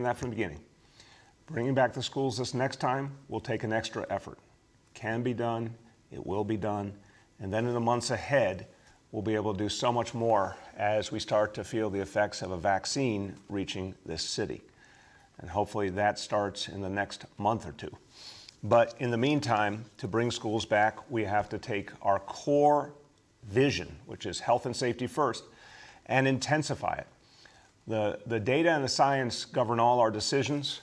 that from the beginning. Bringing back the schools this next time will take an extra effort. Can be done, it will be done, and then in the months ahead, we'll be able to do so much more as we start to feel the effects of a vaccine reaching this city. And hopefully that starts in the next month or two. But in the meantime, to bring schools back, we have to take our core vision, which is health and safety first, and intensify it. The data and the science govern all our decisions.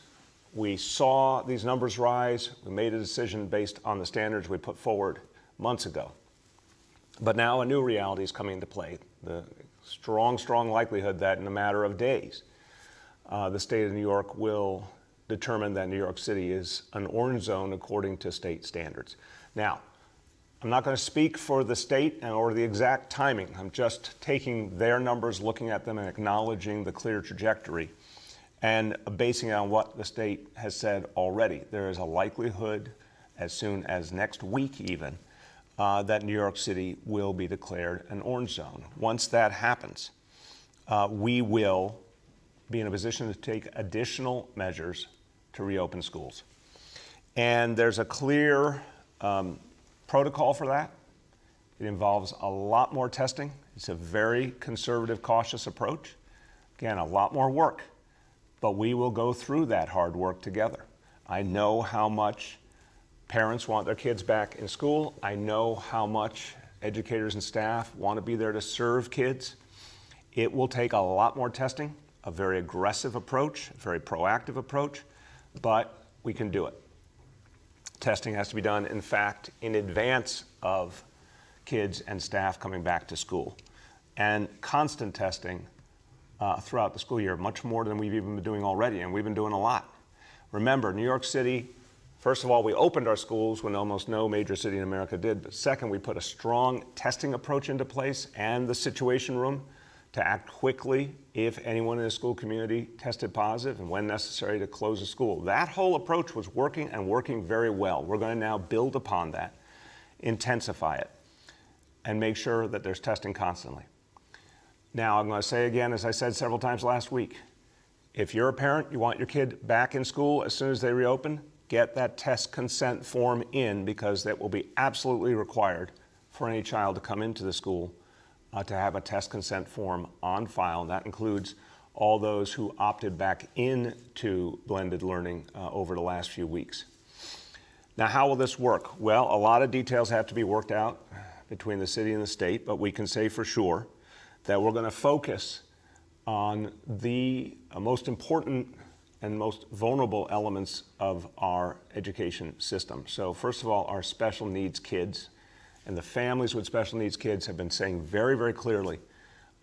We saw these numbers rise. We made a decision based on the standards we put forward months ago. But now a new reality is coming into play. The strong likelihood that in a matter of days, the state of New York will determine that New York City is an orange zone according to state standards. Now, I'm not going to speak for the state or the exact timing. I'm just taking their numbers, looking at them, and acknowledging the clear trajectory and basing it on what the state has said already. There is a likelihood, as soon as next week even, that New York City will be declared an orange zone. Once that happens, we will be in a position to take additional measures to reopen schools. And there's a clear protocol for that. It involves a lot more testing. It's a very conservative, cautious approach. Again, a lot more work, but we will go through that hard work together. I know how much parents want their kids back in school. I know how much educators and staff want to be there to serve kids. It will take a lot more testing, a very aggressive approach, a very proactive approach, but we can do it. Testing has to be done, in fact, in advance of kids and staff coming back to school. And constant testing throughout the school year, much more than we've even been doing already, and we've been doing a lot. Remember, New York City, first of all, we opened our schools when almost no major city in America did, but second, we put a strong testing approach into place and the situation room to act quickly if anyone in the school community tested positive and when necessary to close the school. That whole approach was working and working very well. We're going to now build upon that, intensify it, and make sure that there's testing constantly. Now, I'm going to say again, as I said several times last week, if you're a parent, you want your kid back in school as soon as they reopen, get that test consent form in, because that will be absolutely required for any child to come into the school to have a test consent form on file, and that includes all those who opted back into blended learning over the last few weeks. Now, how will this work? Well, a lot of details have to be worked out between the city and the state, but we can say for sure that we're going to focus on the most important and most vulnerable elements of our education system. So first of all, our special needs kids. And the families with special needs kids have been saying very, very clearly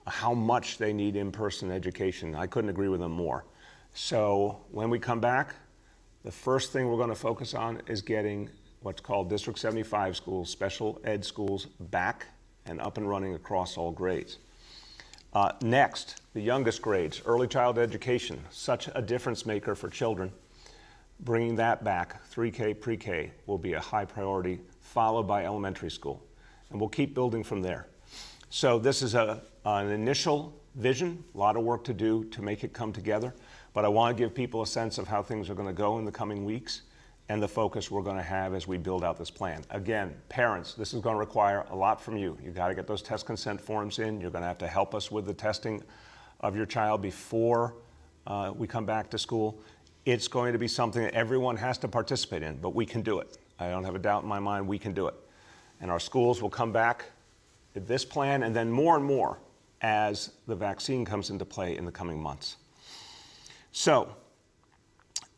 how much they need in-person education. I couldn't agree with them more. So when we come back, the first thing we're going to focus on is getting what's called District 75 schools, special ed schools, back and up and running across all grades. Next, the youngest grades, early childhood education, such a difference maker for children. Bringing that back, 3K, pre-K, will be a high priority, followed by elementary school. And we'll keep building from there. So this is an initial vision, a lot of work to do to make it come together. But I want to give people a sense of how things are going to go in the coming weeks and the focus we're going to have as we build out this plan. Again, parents, this is going to require a lot from you. You've got to get those test consent forms in. You're going to have to help us with the testing of your child before we come back to school. It's going to be something that everyone has to participate in, but we can do it. I don't have a doubt in my mind we can do it. And our schools will come back with this plan, and then more and more as the vaccine comes into play in the coming months. So,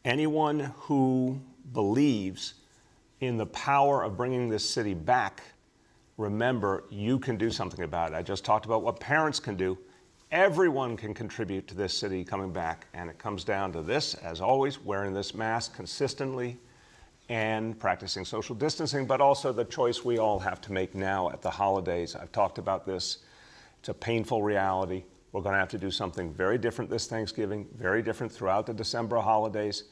anyone who believes in the power of bringing this city back, remember, you can do something about it. I just talked about what parents can do. Everyone can contribute to this city coming back, and it comes down to this, as always, wearing this mask consistently and practicing social distancing, but also the choice we all have to make now at the holidays. I've talked about this. It's a painful reality. We're going to have to do something very different this Thanksgiving, very different throughout the December holidays.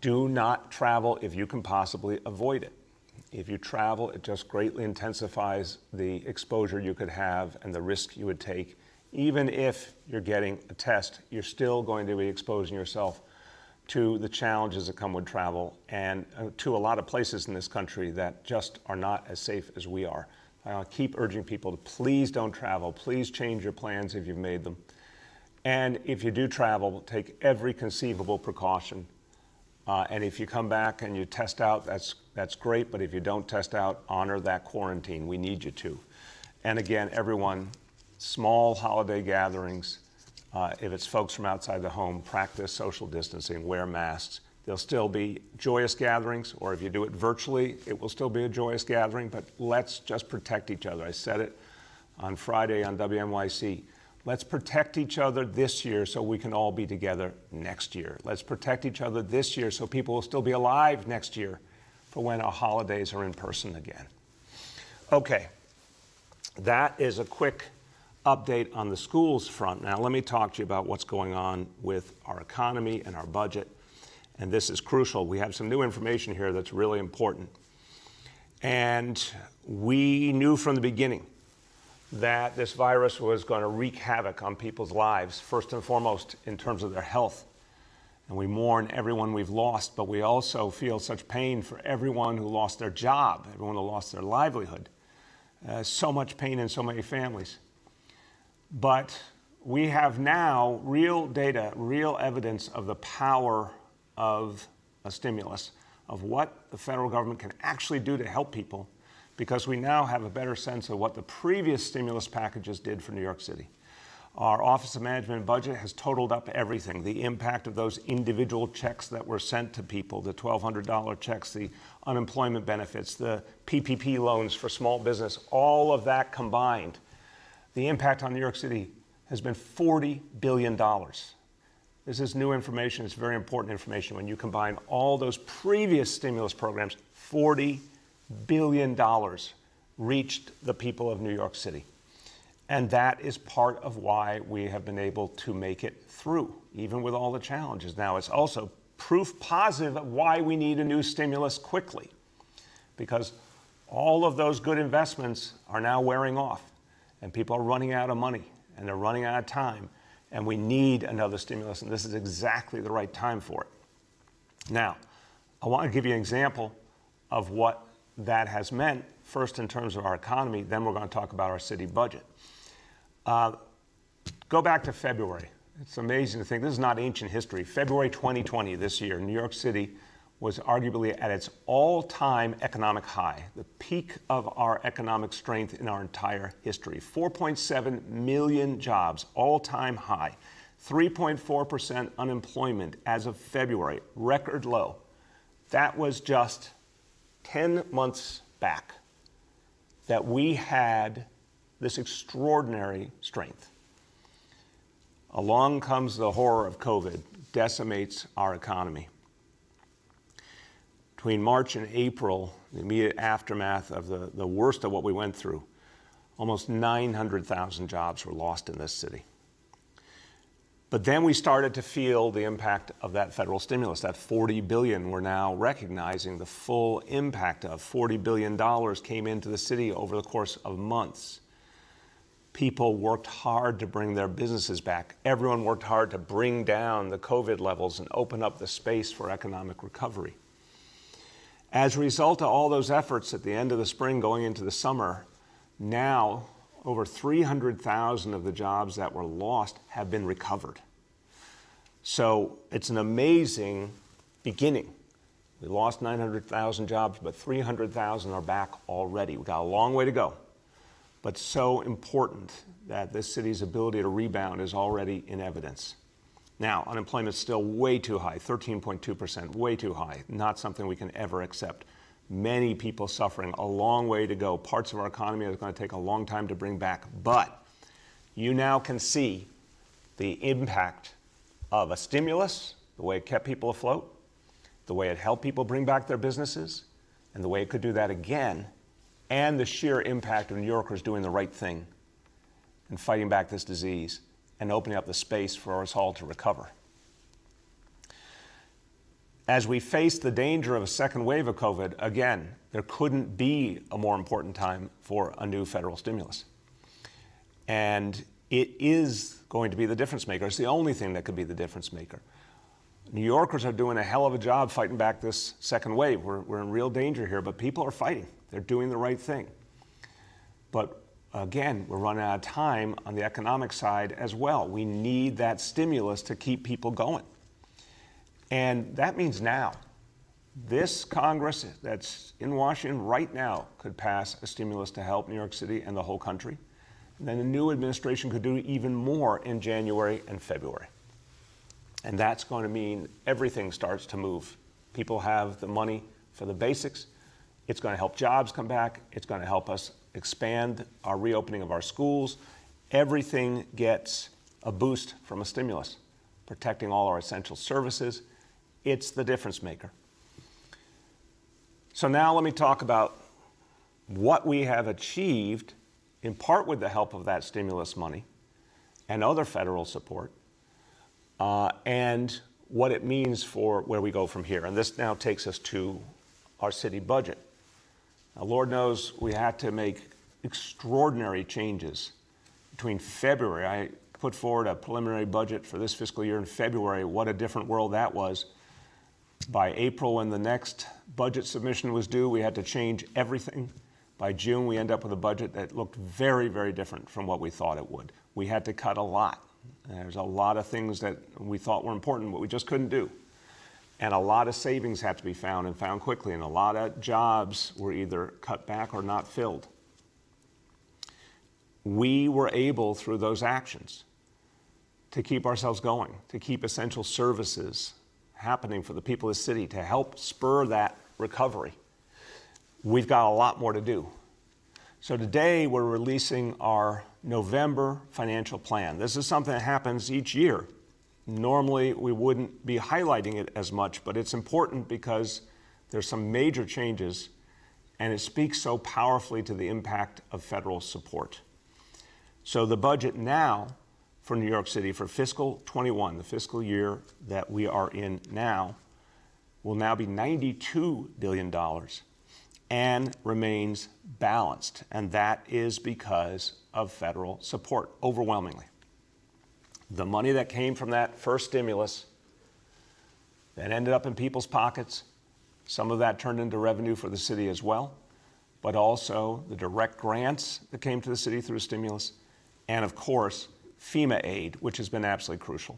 Do not travel if you can possibly avoid it. If you travel, it just greatly intensifies the exposure you could have and the risk you would take Even if you're getting a test, you're still going to be exposing yourself to the challenges that come with travel and to a lot of places in this country that just are not as safe as we are. I keep urging people to please don't travel. Please change your plans if you've made them. And if you do travel, take every conceivable precaution. And if you come back and you test out, that's great. But if you don't test out, honor that quarantine. We need you to. And again, everyone, small holiday gatherings, if it's folks from outside the home, practice social distancing, wear masks. There'll still be joyous gatherings, or if you do it virtually, it will still be a joyous gathering, but let's just protect each other. I said it on Friday on WNYC. Let's protect each other this year so we can all be together next year. Let's protect each other this year so people will still be alive next year for when our holidays are in person again. Okay, that is a quick update on the schools front. Now let me talk to you about what's going on with our economy and our budget. And this is crucial. We have some new information here that's really important. And we knew from the beginning that this virus was going to wreak havoc on people's lives, first and foremost in terms of their health. And we mourn everyone we've lost, but we also feel such pain for everyone who lost their job, everyone who lost their livelihood. So much pain in so many families. But we have now real data, real evidence of the power of a stimulus, of what the federal government can actually do to help people, because we now have a better sense of what the previous stimulus packages did for New York City. Our Office of Management and Budget has totaled up everything, the impact of those individual checks that were sent to people, the $1,200 checks, the unemployment benefits, the PPP loans for small business, all of that combined. The impact on New York City has been $40 billion. This is new information. It's very important information. When you combine all those previous stimulus programs, $40 billion reached the people of New York City. And that is part of why we have been able to make it through, even with all the challenges. Now, it's also proof positive of why we need a new stimulus quickly, because all of those good investments are now wearing off, and people are running out of money, and they're running out of time, and we need another stimulus, and this is exactly the right time for it. Now, I want to give you an example of what that has meant, first in terms of our economy, then we're going to talk about our city budget. Go back to February. It's amazing to think, this is not ancient history. February 2020, this year, New York City was arguably at its all-time economic high, the peak of our economic strength in our entire history. 4.7 million jobs, all-time high. 3.4% unemployment as of February, record low. That was just 10 months back that we had this extraordinary strength. Along comes the horror of COVID, decimates our economy. Between March and April, the immediate aftermath of the worst of what we went through, almost 900,000 jobs were lost in this city. But then we started to feel the impact of that federal stimulus, that $40 billion we're now recognizing the full impact of. $40 billion came into the city over the course of months. People worked hard to bring their businesses back. Everyone worked hard to bring down the COVID levels and open up the space for economic recovery. As a result of all those efforts at the end of the spring going into the summer, now over 300,000 of the jobs that were lost have been recovered. So it's an amazing beginning. We lost 900,000 jobs, but 300,000 are back already. We've got a long way to go. But so important that this city's ability to rebound is already in evidence. Now, unemployment is still way too high, 13.2%, way too high, not something we can ever accept. Many people suffering, a long way to go. Parts of our economy are going to take a long time to bring back. But you now can see the impact of a stimulus, the way it kept people afloat, the way it helped people bring back their businesses, and the way it could do that again, and the sheer impact of New Yorkers doing the right thing and fighting back this disease and opening up the space for us all to recover. As we face the danger of a second wave of COVID, again, there couldn't be a more important time for a new federal stimulus. And it is going to be the difference maker. It's the only thing that could be the difference maker. New Yorkers are doing a hell of a job fighting back this second wave. We're in real danger here, but people are fighting. They're doing the right thing. But again, we're running out of time on the economic side as well. We need that stimulus to keep people going. And that means now. This Congress that's in Washington right now could pass a stimulus to help New York City and the whole country. And then the new administration could do even more in January and February. And that's going to mean everything starts to move. People have the money for the basics. It's going to help jobs come back. It's going to help us expand our reopening of our schools. Everything gets a boost from a stimulus, protecting all our essential services. It's the difference maker. So now let me talk about what we have achieved, in part with the help of that stimulus money and other federal support, and what it means for where we go from here. And this now takes us to our city budget. Now, Lord knows we had to make extraordinary changes between February. I put forward a preliminary budget for this fiscal year in February. What a different world that was. By April, when the next budget submission was due, we had to change everything. By June, we ended up with a budget that looked very, very different from what we thought it would. We had to cut a lot. There's a lot of things that we thought were important, but we just couldn't do. And a lot of savings had to be found, and found quickly, and a lot of jobs were either cut back or not filled. We were able, through those actions, to keep ourselves going, to keep essential services happening for the people of the city, to help spur that recovery. We've got a lot more to do. So today we're releasing our November financial plan. This is something that happens each year. Normally we wouldn't be highlighting it as much, but it's important because there's some major changes and it speaks so powerfully to the impact of federal support. So the budget now for New York City for fiscal 21, the fiscal year that we are in now, will now be $92 billion and remains balanced. And that is because of federal support, overwhelmingly. The money that came from that first stimulus that ended up in people's pockets, some of that turned into revenue for the city as well, but also the direct grants that came to the city through stimulus, and of course, FEMA aid, which has been absolutely crucial.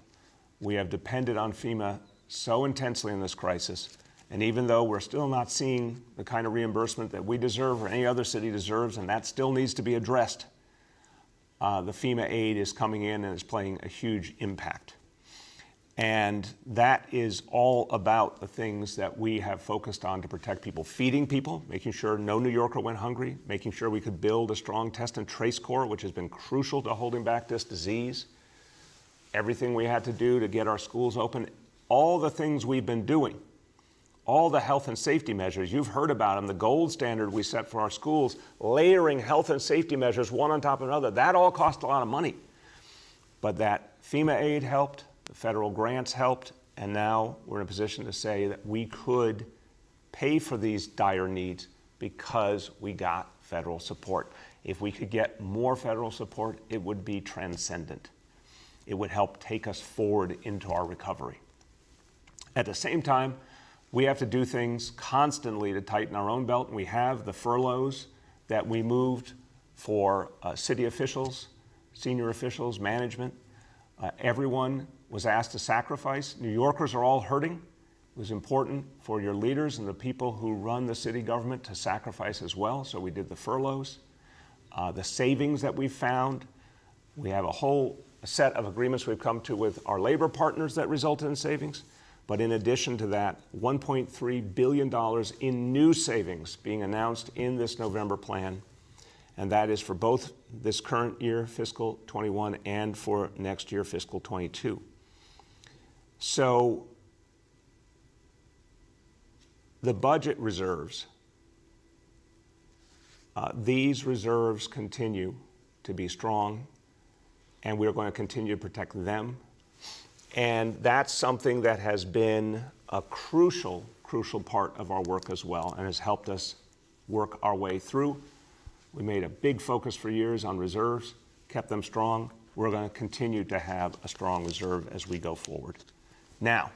We have depended on FEMA so intensely in this crisis, and even though we're still not seeing the kind of reimbursement that we deserve or any other city deserves, and that still needs to be addressed, the FEMA aid is coming in and is playing a huge impact. And that is all about the things that we have focused on to protect people, feeding people, making sure no New Yorker went hungry, making sure we could build a strong test and trace core, which has been crucial to holding back this disease. Everything we had to do to get our schools open, all the things we've been doing, all the health and safety measures, you've heard about them, the gold standard we set for our schools, layering health and safety measures one on top of another, that all cost a lot of money. But that FEMA aid helped, the federal grants helped, and now we're in a position to say that we could pay for these dire needs because we got federal support. If we could get more federal support, it would be transcendent. It would help take us forward into our recovery. At the same time, we have to do things constantly to tighten our own belt. We have the furloughs that we moved for city officials, senior officials, management. Everyone was asked to sacrifice. New Yorkers are all hurting. It was important for your leaders and the people who run the city government to sacrifice as well, so we did the furloughs. The savings that we found, we have a whole set of agreements we've come to with our labor partners that resulted in savings. But in addition to that, $1.3 billion in new savings being announced in this November plan. And that is for both this current year, fiscal 21, and for next year, fiscal 22. So the budget reserves, these reserves continue to be strong, and we're going to continue to protect them. And that's something that has been a crucial part of our work as well, and has helped us work our way through. We made a big focus for years on reserves, kept them strong, we're going to continue to have a strong reserve as we go forward. Now,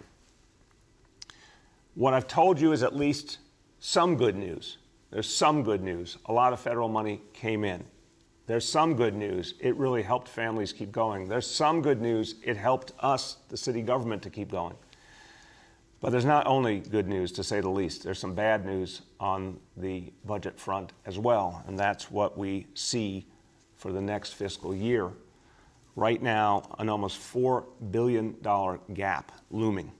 what I've told you is at least some good news. There's some good news. A lot of federal money came in. There's some good news. It really helped families keep going. There's some good news. It helped us, the city government, to keep going. But there's not only good news, to say the least. There's some bad news on the budget front as well, and that's what we see for the next fiscal year. Right now, an almost $4 billion gap looming.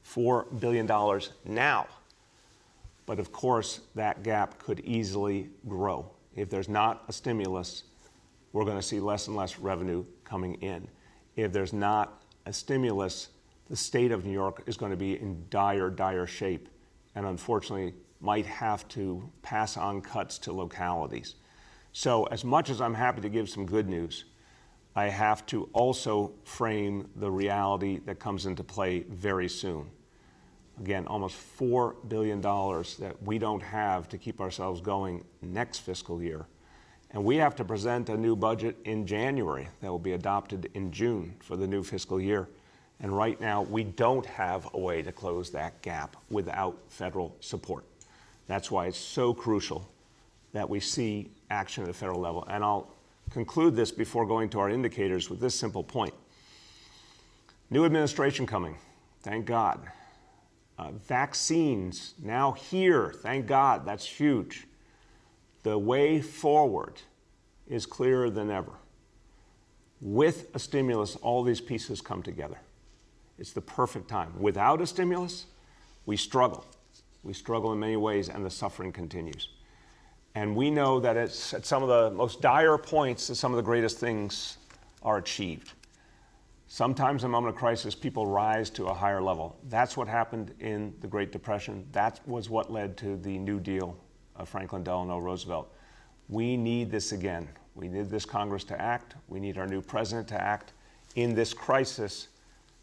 $4 billion now. But of course, that gap could easily grow. If there's not a stimulus, we're going to see less and less revenue coming in. If there's not a stimulus, the state of New York is going to be in dire, dire shape, and unfortunately might have to pass on cuts to localities. So as much as I'm happy to give some good news, I have to also frame the reality that comes into play very soon. Again, almost $4 billion that we don't have to keep ourselves going next fiscal year. And we have to present a new budget in January that will be adopted in June for the new fiscal year. And right now, we don't have a way to close that gap without federal support. That's why it's so crucial that we see action at the federal level. And I'll conclude this before going to our indicators with this simple point. New administration coming, thank God. Vaccines now here, thank God, that's huge. The way forward is clearer than ever. With a stimulus, all these pieces come together. It's the perfect time. Without a stimulus, we struggle. We struggle in many ways, and the suffering continues. And we know that it's at some of the most dire points that some of the greatest things are achieved. Sometimes in a moment of crisis, people rise to a higher level. That's what happened in the Great Depression. That was what led to the New Deal of Franklin Delano Roosevelt. We need this again. We need this Congress to act. We need our new president to act in this crisis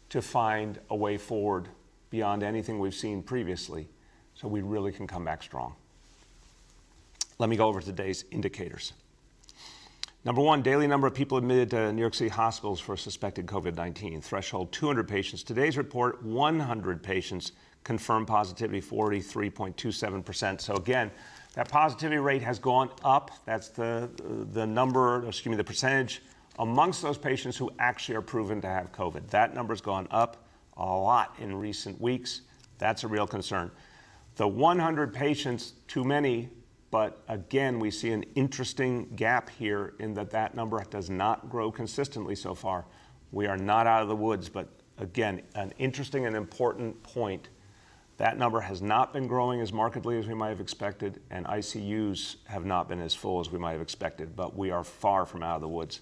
to find a way forward beyond anything we've seen previously, so we really can come back strong. Let me go over today's indicators. Number one, daily number of people admitted to New York City hospitals for suspected COVID-19. Threshold 200 patients. Today's report, 100 patients confirmed positivity, 43.27%. So again, that positivity rate has gone up. That's the percentage amongst those patients who actually are proven to have COVID. That number's gone up a lot in recent weeks. That's a real concern. The 100 patients, too many, but again, we see an interesting gap here in that that number does not grow consistently so far. We are not out of the woods, but again, an interesting and important point. That number has not been growing as markedly as we might have expected, and ICUs have not been as full as we might have expected, but we are far from out of the woods.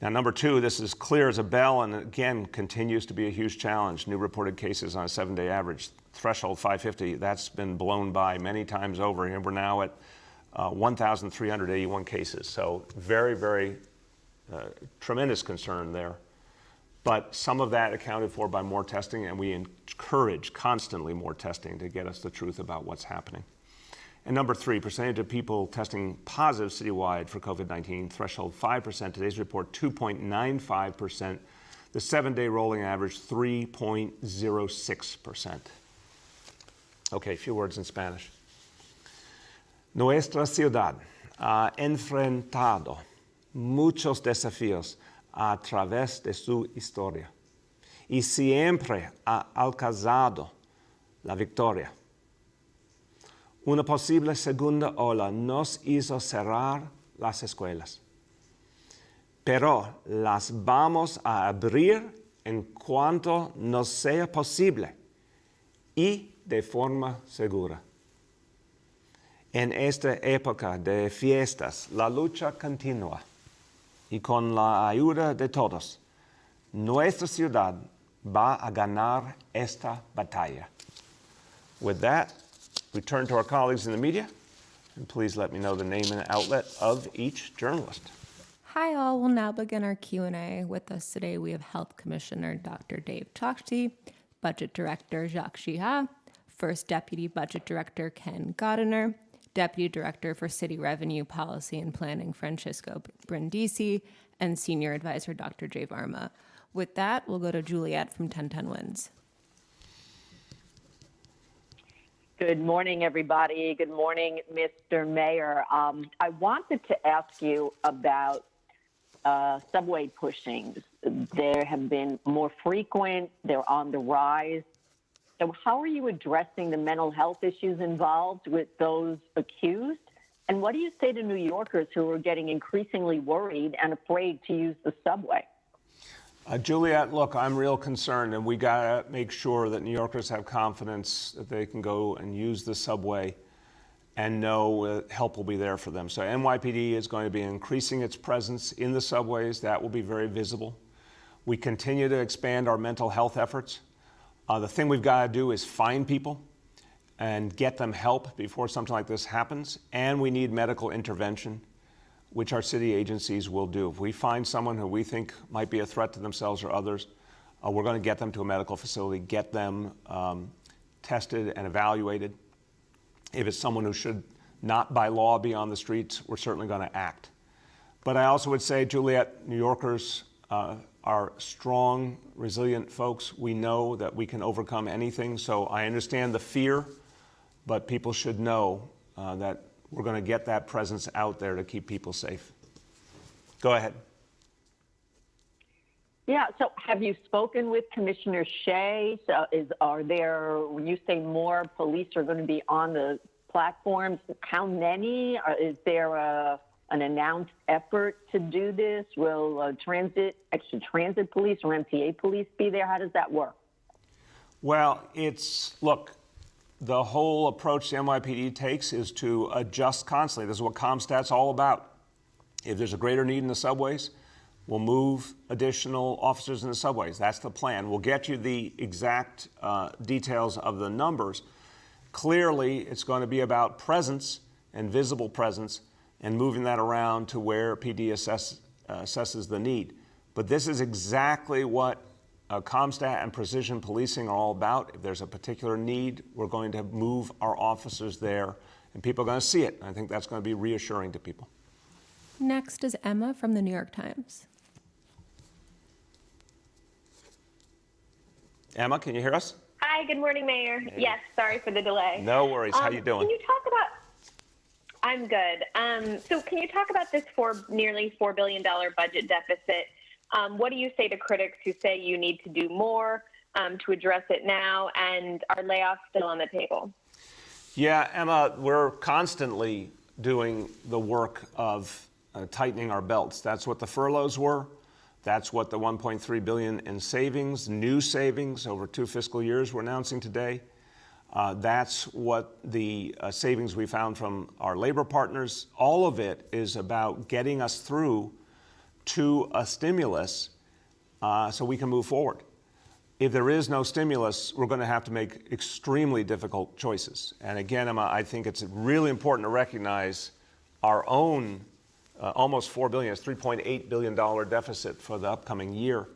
Now, number two, this is clear as a bell, and again, continues to be a huge challenge. New reported cases on a 7-day average, threshold 550, that's been blown by many times over, and we're now at 1,381 cases. So very, very tremendous concern there. But some of that accounted for by more testing, and we encourage constantly more testing to get us the truth about what's happening. And number three, percentage of people testing positive citywide for COVID-19, threshold 5%. Today's report, 2.95%. The 7-day rolling average, 3.06%. Okay, a few words in Spanish. Nuestra ciudad ha enfrentado muchos desafíos a través de su historia y siempre ha alcanzado la victoria. Una posible segunda ola nos hizo cerrar las escuelas, pero las vamos a abrir en cuanto nos sea posible y de forma segura. En esta época de fiestas, la lucha continúa y con la ayuda de todos, nuestra ciudad va a ganar esta batalla. With that, we turn to our colleagues in the media, and please let me know the name and outlet of each journalist. Hi all, we'll now begin our Q&A. With us today we have Health Commissioner Dr. Dave Chokshi, Budget Director Jacques Chiha, First Deputy Budget Director Ken Godiner, Deputy Director for City Revenue Policy and Planning, Francisco Brindisi, and Senior Advisor, Dr. Jay Varma. With that, we'll go to Juliet from 1010 Wins. Good morning, everybody. Good morning, Mr. Mayor. I wanted to ask you about subway pushings. There have been more frequent, they're on the rise. So how are you addressing the mental health issues involved with those accused? And what do you say to New Yorkers who are getting increasingly worried and afraid to use the subway? Juliet, look, I'm real concerned, and we got to make sure that New Yorkers have confidence that they can go and use the subway and know help will be there for them. So NYPD is going to be increasing its presence in the subways. That will be very visible. We continue to expand our mental health efforts. The thing we've got to do is find people and get them help before something like this happens. And we need medical intervention, which our city agencies will do. If we find someone who we think might be a threat to themselves or others, we're going to get them to a medical facility, get them tested and evaluated. If it's someone who should not by law be on the streets, we're certainly going to act. But I also would say, Juliet, New Yorkers are strong, resilient folks. We know that we can overcome anything. So I understand the fear, but people should know that we're going to get that presence out there to keep people safe. Go ahead. Yeah, so have you spoken with Commissioner Shea? So are there, when you say more police are going to be on the platforms, how many? Is there an announced effort to do this? Will extra transit police or MTA police be there? How does that work? Well, look, the whole approach the NYPD takes is to adjust constantly. This is what CompStat's all about. If there's a greater need in the subways, we'll move additional officers in the subways. That's the plan. We'll get you the exact details of the numbers. Clearly, it's going to be about presence and visible presence and moving that around to where PD assesses the need. But this is exactly what CompStat and precision policing are all about. If there's a particular need, we're going to move our officers there, and people are going to see it. I think that's going to be reassuring to people. Next is Emma from the New York Times. Emma, can you hear us? Hi, good morning, Mayor. Hey. Yes, sorry for the delay. No worries. How you doing? Can you talk about? I'm good. So can you talk about this nearly $4 billion budget deficit? What do you say to critics who say you need to do more to address it now, and are layoffs still on the table? Yeah, Emma, we're constantly doing the work of tightening our belts. That's what the furloughs were. That's what the $1.3 billion in savings, new savings over 2 fiscal years we're announcing today. That's what the savings we found from our labor partners. All of it is about getting us through to a stimulus so we can move forward. If there is no stimulus, we're going to have to make extremely difficult choices. And again, Emma, I think it's really important to recognize our own almost $4 billion, it's $3.8 billion deficit for the upcoming year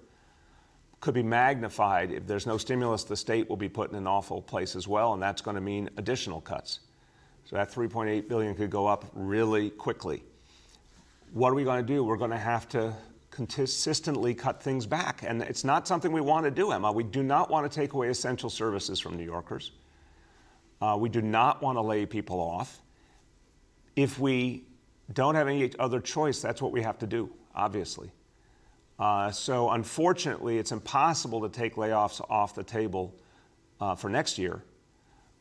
could be magnified. If there's no stimulus, the state will be put in an awful place as well, and that's going to mean additional cuts. So that $3.8 billion could go up really quickly. What are we going to do? We're going to have to consistently cut things back, and it's not something we want to do, Emma. We do not want to take away essential services from New Yorkers. We do not want to lay people off. If we don't have any other choice, that's what we have to do, obviously. So unfortunately, it's impossible to take layoffs off the table for next year.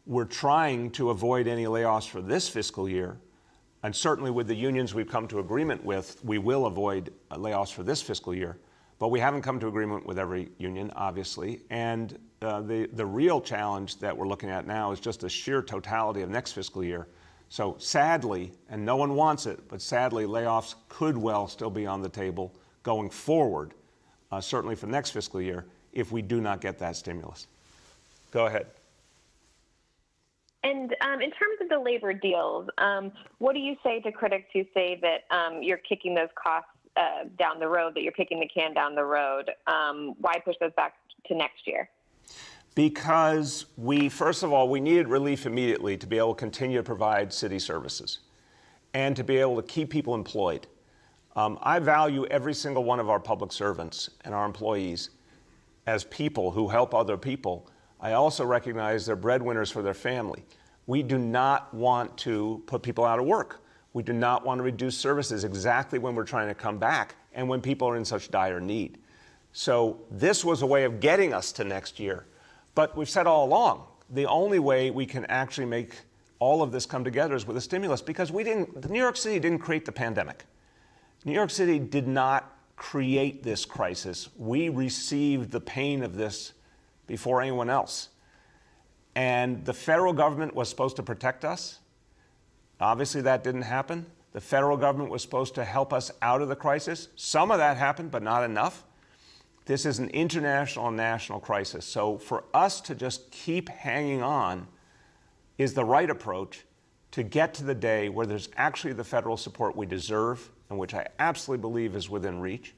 We're trying to avoid any layoffs for this fiscal year, and certainly with the unions we've come to agreement with, we will avoid layoffs for this fiscal year, but we haven't come to agreement with every union, obviously, and the real challenge that we're looking at now is just the sheer totality of next fiscal year. So sadly, and no one wants it, but sadly, layoffs could well still be on the table going forward, certainly for next fiscal year, if we do not get that stimulus. Go ahead. And in terms of the labor deals, what do you say to critics who say that you're kicking those costs down the road, that you're kicking the can down the road? Why push those back to next year? Because first of all, we needed relief immediately to be able to continue to provide city services and to be able to keep people employed. I value every single one of our public servants and our employees as people who help other people. I also recognize they're breadwinners for their family. We do not want to put people out of work. We do not want to reduce services exactly when we're trying to come back and when people are in such dire need. So this was a way of getting us to next year. But we've said all along, the only way we can actually make all of this come together is with a stimulus, because New York City didn't create the pandemic. New York City did not create this crisis. We received the pain of this before anyone else. And the federal government was supposed to protect us. Obviously, that didn't happen. The federal government was supposed to help us out of the crisis. Some of that happened, but not enough. This is an international and national crisis. So for us to just keep hanging on is the right approach to get to the day where there's actually the federal support we deserve, and which I absolutely believe is within reach,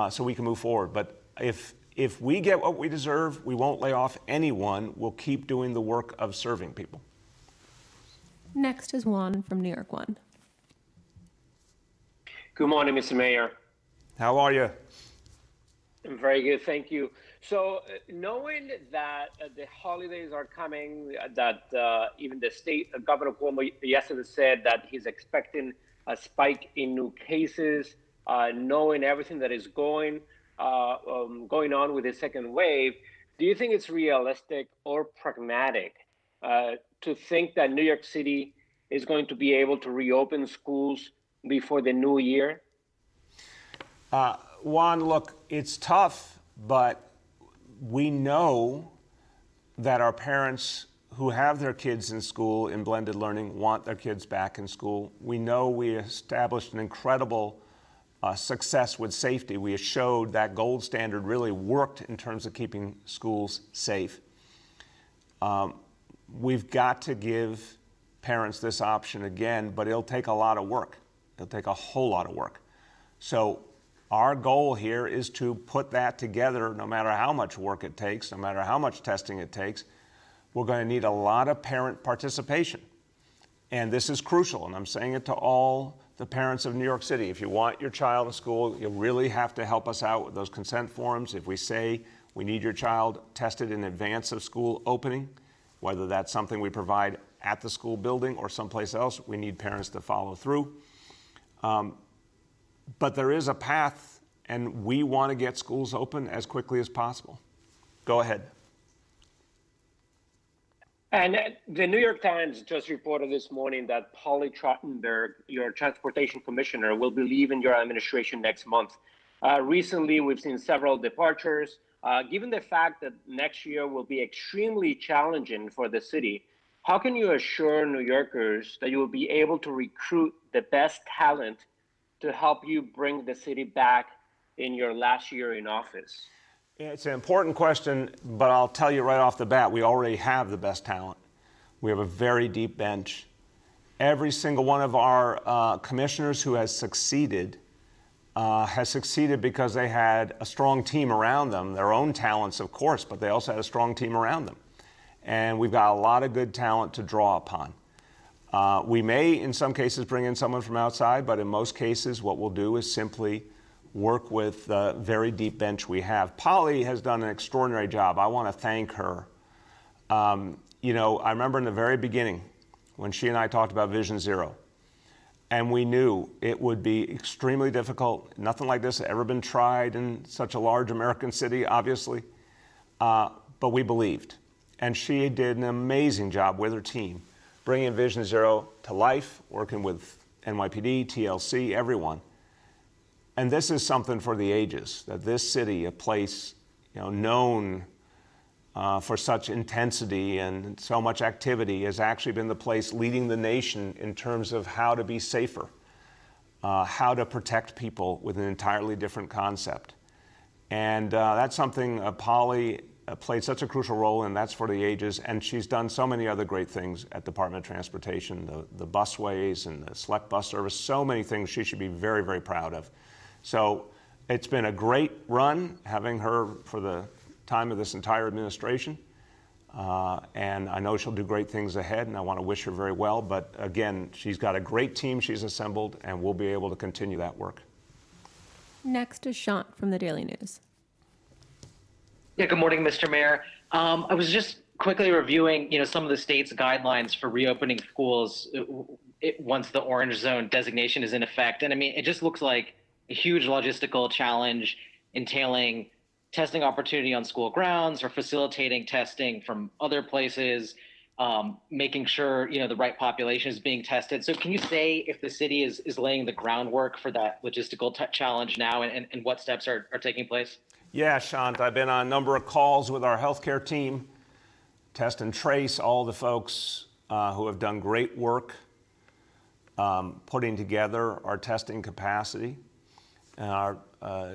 so we can move forward. But if we get what we deserve, we won't lay off anyone. We'll keep doing the work of serving people. Next is Juan from New York One. Good morning, Mr. Mayor. How are you? I'm very good, thank you. So knowing that the holidays are coming, that even the state, Governor Cuomo yesterday said that he's expecting a spike in new cases, knowing everything that is going on with the second wave, do you think it's realistic or pragmatic to think that New York City is going to be able to reopen schools before the new year? Juan, look, it's tough, but we know that our parents who have their kids in school in blended learning want their kids back in school. We know we established an incredible success with safety. We showed that gold standard really worked in terms of keeping schools safe. We've got to give parents this option again, but it'll take a lot of work. It'll take a whole lot of work. So our goal here is to put that together, no matter how much work it takes, no matter how much testing it takes. We're going to need a lot of parent participation. And this is crucial, and I'm saying it to all the parents of New York City. If you want your child in school, you really have to help us out with those consent forms. If we say we need your child tested in advance of school opening, whether that's something we provide at the school building or someplace else, we need parents to follow through. But there is a path, and we want to get schools open as quickly as possible. Go ahead. And the New York Times just reported this morning that Polly Trottenberg, your transportation commissioner, will be leaving your administration next month. Recently, we've seen several departures. Given the fact that next year will be extremely challenging for the city, how can you assure New Yorkers that you will be able to recruit the best talent to help you bring the city back in your last year in office? It's an important question, but I'll tell you right off the bat, we already have the best talent. We have a very deep bench. Every single one of our commissioners who has succeeded because they had a strong team around them, their own talents, of course, but they also had a strong team around them. And we've got a lot of good talent to draw upon. We may, in some cases, bring in someone from outside, but in most cases, what we'll do is simply work with the very deep bench we have. Polly has done an extraordinary job. I want to thank her. You know, I remember in the very beginning when she and I talked about Vision Zero, and we knew it would be extremely difficult. Nothing like this had ever been tried in such a large American city, obviously, but we believed. And she did an amazing job with her team, bringing Vision Zero to life, working with NYPD, TLC, everyone. And this is something for the ages, that this city, a place known for such intensity and so much activity, has actually been the place leading the nation in terms of how to be safer, how to protect people with an entirely different concept. And that's something Polly played such a crucial role in. That's for the ages. And she's done so many other great things at Department of Transportation, the busways and the select bus service, so many things she should be very, very proud of. So it's been a great run having her for the time of this entire administration. And I know she'll do great things ahead, and I want to wish her very well. But again, she's got a great team she's assembled, and we'll be able to continue that work. Next is Shant from the Daily News. Yeah, good morning, Mr. Mayor. I was just quickly reviewing, some of the state's guidelines for reopening schools once the orange zone designation is in effect. And I mean, it just looks like a huge logistical challenge entailing testing opportunity on school grounds or facilitating testing from other places, making sure, the right population is being tested. So can you say if the city is laying the groundwork for that logistical challenge now and what steps are taking place? Yeah, Shant, I've been on a number of calls with our healthcare team, Test and Trace, all the folks who have done great work putting together our testing capacity. And our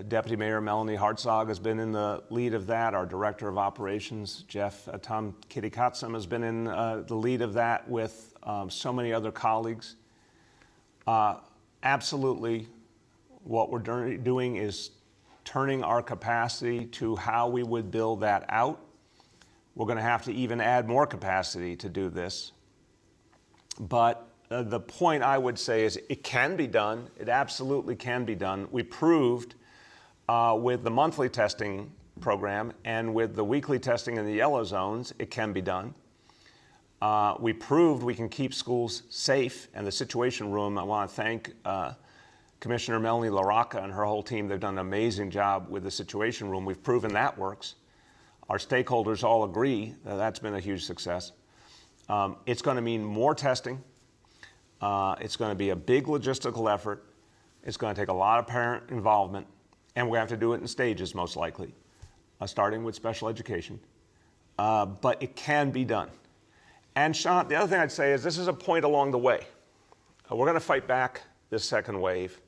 Deputy Mayor Melanie Hartzog has been in the lead of that. Our Director of Operations, Tom Kittikatsam, has been in the lead of that with so many other colleagues. Absolutely, what we're doing is turning our capacity to how we would build that out. We're going to have to even add more capacity to do this. But the point I would say is it can be done. It absolutely can be done. We proved with the monthly testing program and with the weekly testing in the yellow zones, it can be done. We proved we can keep schools safe, and the Situation Room, I want to thank Commissioner Melanie LaRocca and her whole team. They've done an amazing job with the Situation Room. We've proven that works. Our stakeholders all agree that that's been a huge success. It's going to mean more testing. It's going to be a big logistical effort. It's going to take a lot of parent involvement, and we have to do it in stages, most likely, starting with special education. But it can be done. And Shant, the other thing I'd say is this is a point along the way. We're going to fight back this second wave.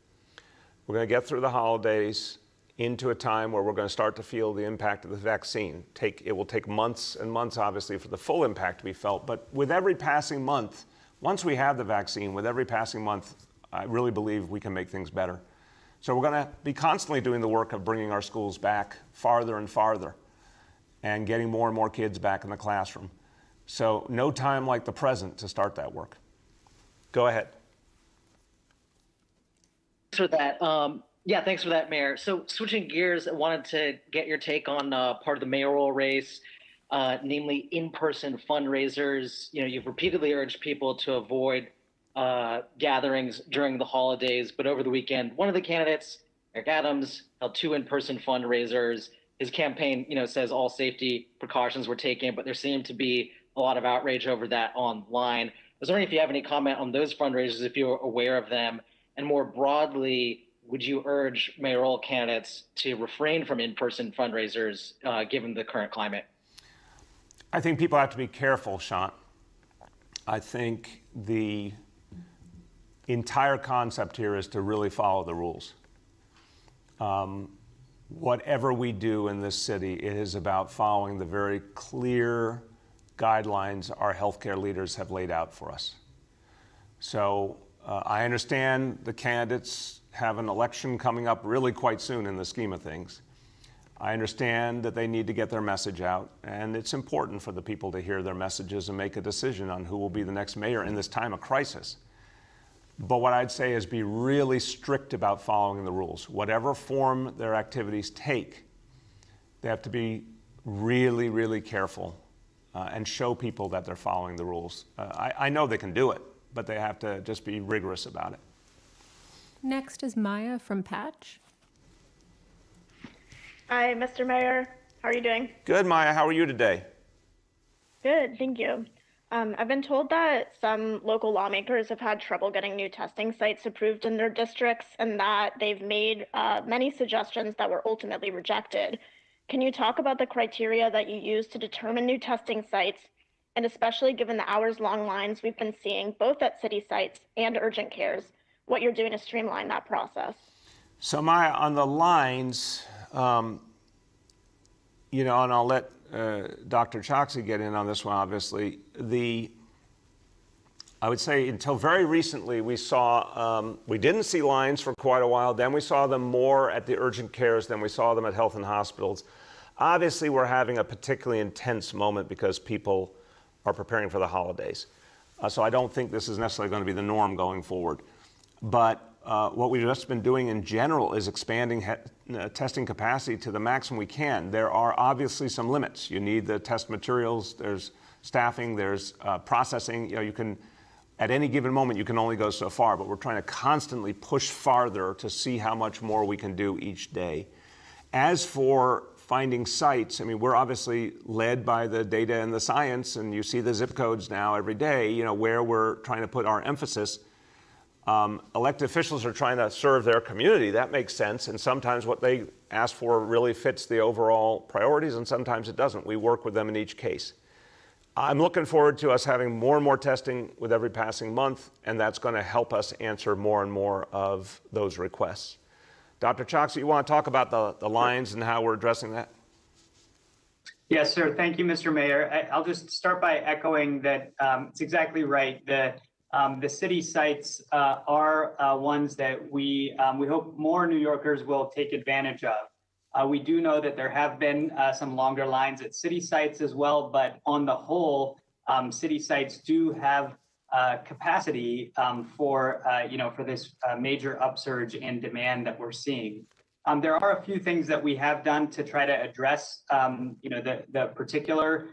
We're going to get through the holidays into a time where we're going to start to feel the impact of the vaccine. It will take months and months, obviously, for the full impact to be felt. But with every passing month, once we have the vaccine, with every passing month, I really believe we can make things better. So we're going to be constantly doing the work of bringing our schools back farther and farther and getting more and more kids back in the classroom. So no time like the present to start that work. Go ahead. Thanks for that. Thanks for that, Mayor. So switching gears, I wanted to get your take on part of the mayoral race, namely in-person fundraisers. You've repeatedly urged people to avoid gatherings during the holidays, but over the weekend, one of the candidates, Eric Adams, held 2 in-person fundraisers. His campaign, says all safety precautions were taken, but there seemed to be a lot of outrage over that online. I was wondering if you have any comment on those fundraisers, if you're aware of them. And more broadly, would you urge mayoral candidates to refrain from in-person fundraisers given the current climate? I think people have to be careful, Shant. I think the entire concept here is to really follow the rules. Whatever we do in this city, it is about following the very clear guidelines our healthcare leaders have laid out for us. So I understand the candidates have an election coming up really quite soon in the scheme of things. I understand that they need to get their message out, and it's important for the people to hear their messages and make a decision on who will be the next mayor in this time of crisis. But what I'd say is be really strict about following the rules. Whatever form their activities take, they have to be really, really careful and show people that they're following the rules. I know they can do it, but they have to just be rigorous about it. Next is Maya from Patch. Hi, Mr. Mayor. How are you doing? Good, Maya. How are you today? Good, thank you. I've been told that some local lawmakers have had trouble getting new testing sites approved in their districts and that they've made many suggestions that were ultimately rejected. Can you talk about the criteria that you use to determine new testing sites, and especially given the hours-long lines we've been seeing both at city sites and urgent cares, what you're doing to streamline that process? So Maya, on the lines, and I'll let Dr. Choksi get in on this one, obviously. I would say until very recently, we didn't see lines for quite a while. Then we saw them more at the urgent cares than we saw them at health and hospitals. Obviously, we're having a particularly intense moment because people are preparing for the holidays. So I don't think this is necessarily going to be the norm going forward. But what we've just been doing in general is expanding testing capacity to the maximum we can. There are obviously some limits. You need the test materials, there's staffing, there's processing. You can, at any given moment, you can only go so far, but we're trying to constantly push farther to see how much more we can do each day. As for finding sites, I mean, we're obviously led by the data and the science, and you see the zip codes now every day, where we're trying to put our emphasis. Elected officials are trying to serve their community. That makes sense. And sometimes what they ask for really fits the overall priorities, and sometimes it doesn't. We work with them in each case. I'm looking forward to us having more and more testing with every passing month, and that's going to help us answer more and more of those requests. Dr. Choksi, you want to talk about the lines and how we're addressing that? Yes, sir. Thank you, Mr. Mayor. I'll just start by echoing that it's exactly right. The city sites are ones that we hope more New Yorkers will take advantage of. We do know that there have been some longer lines at city sites as well, but on the whole, city sites do have capacity for this major upsurge in demand that we're seeing. There are a few things that we have done to try to address the particular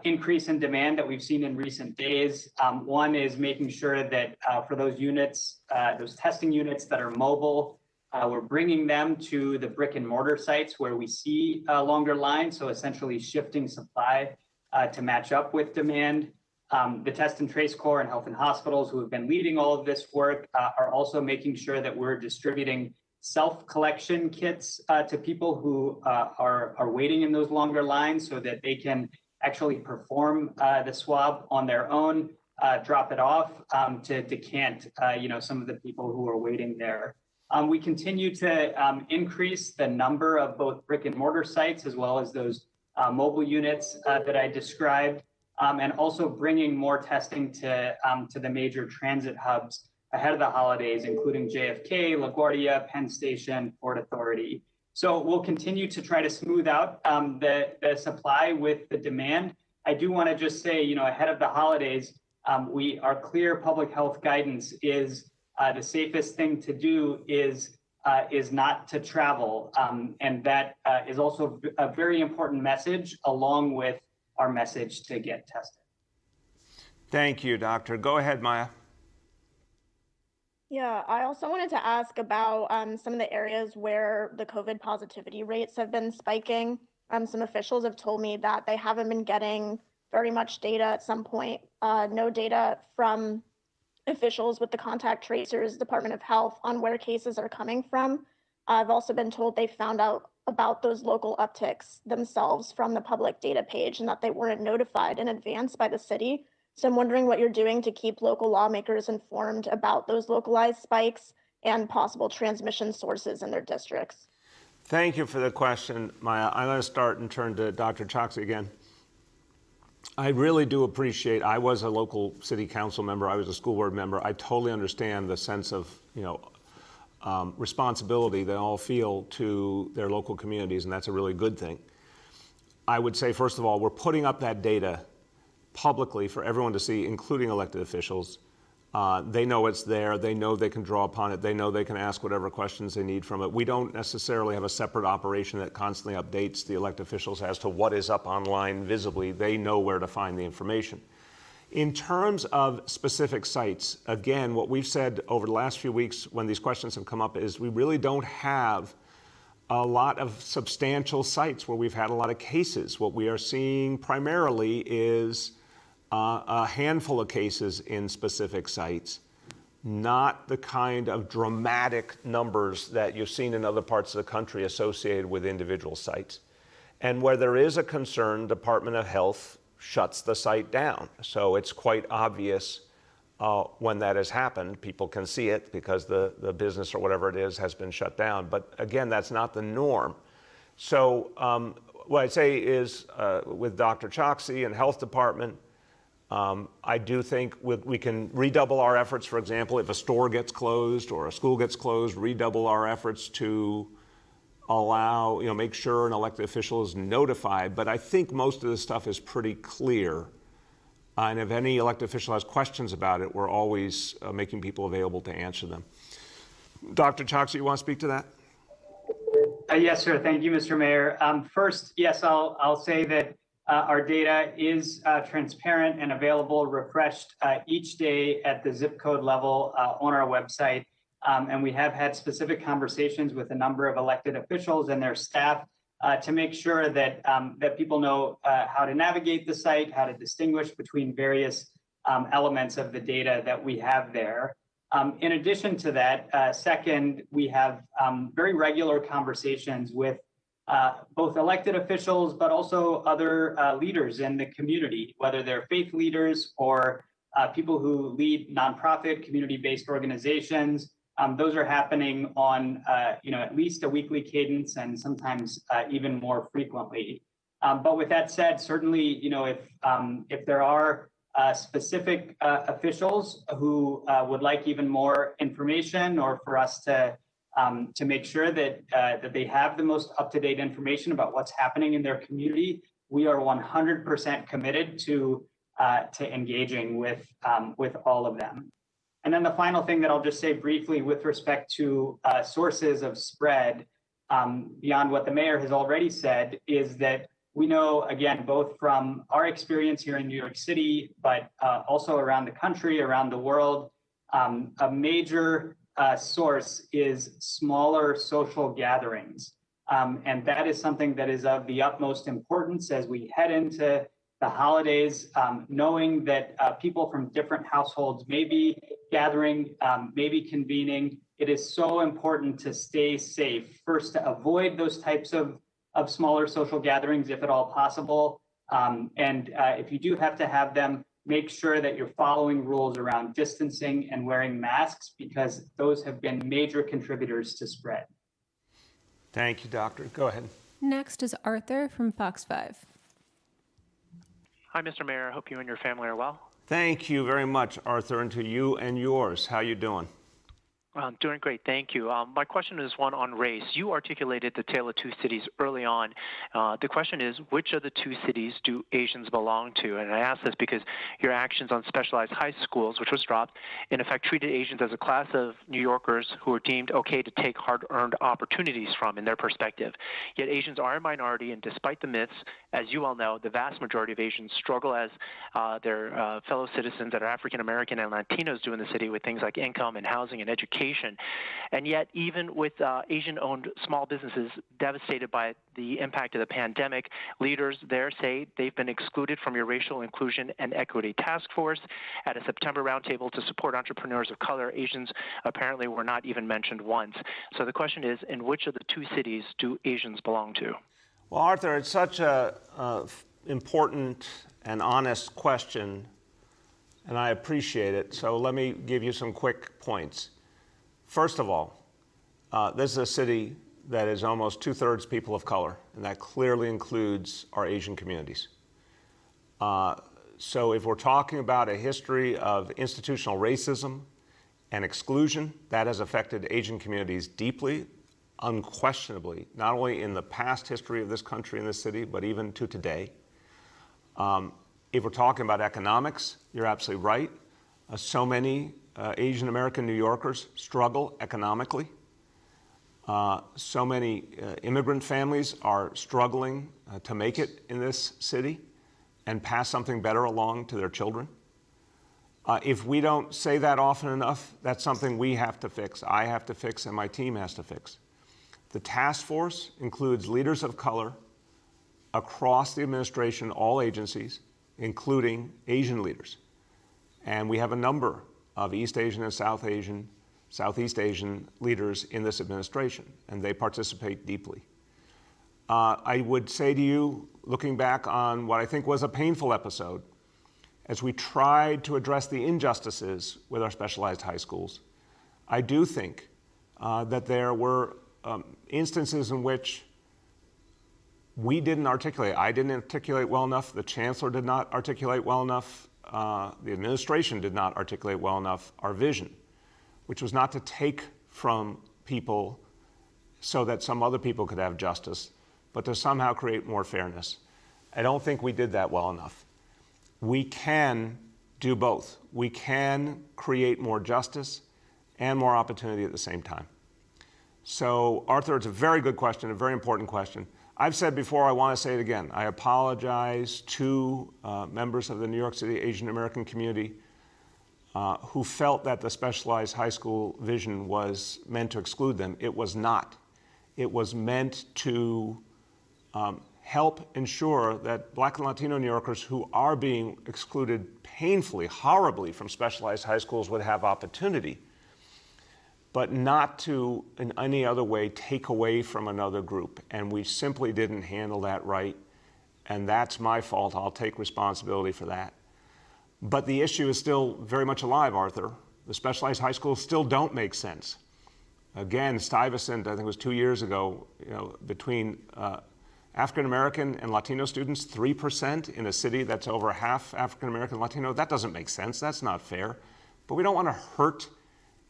increase in demand that we've seen in recent days. One is making sure that for those units, those testing units that are mobile, we're bringing them to the brick and mortar sites where we see longer lines, so essentially shifting supply to match up with demand. The Test and Trace Corps and Health and Hospitals, who have been leading all of this work, are also making sure that we're distributing self-collection kits to people who are waiting in those longer lines so that they can actually perform the swab on their own, drop it off to decant some of the people who are waiting there. We continue to increase the number of both brick and mortar sites as well as those mobile units that I described, and also bringing more testing to the major transit hubs ahead of the holidays, including JFK, LaGuardia, Penn Station, Port Authority. So we'll continue to try to smooth out the supply with the demand. I do want to just say, ahead of the holidays, our clear public health guidance is the safest thing to do is not to travel. And that is also a very important message along with our message to get tested. Thank you, Doctor. Go ahead, Maya. Yeah, I also wanted to ask about some of the areas where the COVID positivity rates have been spiking. Some officials have told me that they haven't been getting very much data at some point, no data from officials with the contact tracers, Department of Health, on where cases are coming from. I've also been told they found out about those local upticks themselves from the public data page and that they weren't notified in advance by the city. So I'm wondering what you're doing to keep local lawmakers informed about those localized spikes and possible transmission sources in their districts. Thank you for the question, Maya. I'm going to start and turn to Dr. Choksi again. I really do appreciate, I was a local city council member, I was a school board member. I totally understand the sense of, responsibility they all feel to their local communities, and that's a really good thing. I would say, first of all, we're putting up that data publicly for everyone to see, including elected officials. They know it's there. They know they can draw upon it. They know they can ask whatever questions they need from it. We don't necessarily have a separate operation that constantly updates the elected officials as to what is up online visibly. They know where to find the information. In terms of specific sites, again, what we've said over the last few weeks when these questions have come up is we really don't have a lot of substantial sites where we've had a lot of cases. What we are seeing primarily is a handful of cases in specific sites, not the kind of dramatic numbers that you've seen in other parts of the country associated with individual sites. And where there is a concern, Department of Health shuts the site down. So it's quite obvious when that has happened. People can see it because the business or whatever it is has been shut down. But again, that's not the norm. So what I'd say is with Dr. Choksi and Health Department, I do think we can redouble our efforts. For example, if a store gets closed or a school gets closed, redouble our efforts to allow, make sure an elected official is notified, but I think most of this stuff is pretty clear. And if any elected official has questions about it, we're always making people available to answer them. Dr. Choksi, you want to speak to that? Yes, sir. Thank you, Mr. Mayor. First, yes, I'll say that our data is transparent and available, refreshed each day at the zip code level on our website. And we have had specific conversations with a number of elected officials and their staff to make sure that that people know how to navigate the site, how to distinguish between various elements of the data that we have there. In addition to that, second, we have very regular conversations with both elected officials, but also other leaders in the community, whether they're faith leaders or people who lead nonprofit community-based organizations. Those are happening on at least a weekly cadence and sometimes even more frequently. But with that said, certainly, if there are specific officials who would like even more information, or for us to make sure that that they have the most up-to-date information about what's happening in their community, we are 100% committed to engaging with all of them. And then the final thing that I'll just say briefly with respect to sources of spread, beyond what the mayor has already said, is that we know, again, both from our experience here in New York City, but also around the country, around the world, a major source is smaller social gatherings. And that is something that is of the utmost importance as we head into the holidays, knowing that people from different households may be gathering, may be convening. It is so important to stay safe. First, to avoid those types of smaller social gatherings, if at all possible. And if you do have to have them, make sure that you're following rules around distancing and wearing masks, because those have been major contributors to spread. Thank you, Doctor. Go ahead. Next is Arthur from Fox 5. Hi, Mr. Mayor. I hope you and your family are well. Thank you very much, Arthur, and to you and yours. How you doing? I'm doing great, thank you. My question is one on race. You articulated the tale of two cities early on. The question is, which of the two cities do Asians belong to? And I ask this because your actions on specialized high schools, which was dropped, in effect treated Asians as a class of New Yorkers who were deemed okay to take hard-earned opportunities from in their perspective. Yet Asians are a minority, and despite the myths, as you all know, the vast majority of Asians struggle as their fellow citizens that are African American and Latinos do in the city with things like income and housing and education. And yet, even with Asian-owned small businesses devastated by the impact of the pandemic, leaders there say they've been excluded from your Racial Inclusion and Equity Task Force. At a September roundtable to support entrepreneurs of color, Asians apparently were not even mentioned once. So the question is, in which of the two cities do Asians belong to? Well, Arthur, it's such a important and honest question, and I appreciate it. So let me give you some quick points. First of all, this is a city that is almost 2/3 people of color, and that clearly includes our Asian communities. So if we're talking about a history of institutional racism and exclusion, that has affected Asian communities deeply, unquestionably, not only in the past history of this country and this city, but even to today. If we're talking about economics, you're absolutely right. So many Asian American New Yorkers struggle economically. So many immigrant families are struggling to make it in this city and pass something better along to their children. If we don't say that often enough, that's something we have to fix, I have to fix, and my team has to fix. The task force includes leaders of color across the administration, all agencies, including Asian leaders. And we have a number of East Asian and Southeast Asian leaders in this administration, and they participate deeply. I would say to you, looking back on what I think was a painful episode, as we tried to address the injustices with our specialized high schools, I do think that there were instances in which we didn't articulate. I didn't articulate well enough. The chancellor did not articulate well enough. The administration did not articulate well enough our vision, which was not to take from people so that some other people could have justice, but to somehow create more fairness. I don't think we did that well enough. We can do both. We can create more justice and more opportunity at the same time. So, Arthur, it's a very good question, a very important question. I've said before, I want to say it again. I apologize to members of the New York City Asian American community who felt that the specialized high school vision was meant to exclude them. It was not. It was meant to help ensure that Black and Latino New Yorkers who are being excluded painfully, horribly from specialized high schools would have opportunity, but not to in any other way take away from another group. And we simply didn't handle that right. And that's my fault. I'll take responsibility for that. But the issue is still very much alive, Arthur. The specialized high schools still don't make sense. Again, Stuyvesant, I think it was 2 years ago, between African American and Latino students, 3% in a city that's over half African American Latino. That doesn't make sense. That's not fair. But we don't want to hurt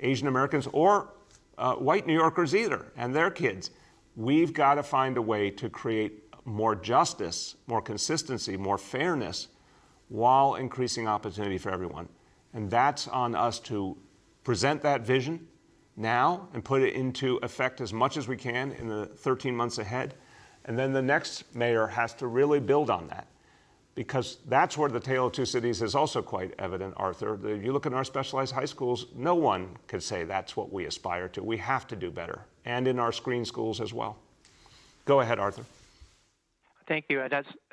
Asian Americans or white New Yorkers either, and their kids. We've got to find a way to create more justice, more consistency, more fairness, while increasing opportunity for everyone. And that's on us to present that vision now and put it into effect as much as we can in the 13 months ahead. And then the next mayor has to really build on that, because that's where the tale of two cities is also quite evident, Arthur. If you look at our specialized high schools, no one could say that's what we aspire to. We have to do better, and in our screen schools as well. Go ahead, Arthur. Thank you.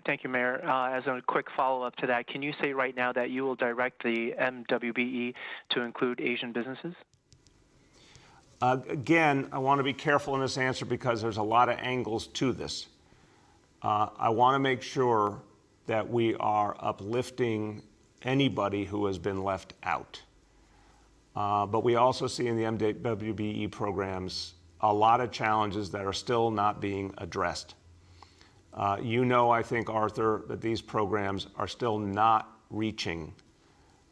Thank you, Mayor. As a quick follow-up to that, can you say right now that you will direct the MWBE to include Asian businesses? Again, I want to be careful in this answer because there's a lot of angles to this. I want to make sure that we are uplifting anybody who has been left out. But we also see in the MWBE programs a lot of challenges that are still not being addressed. I think, Arthur, that these programs are still not reaching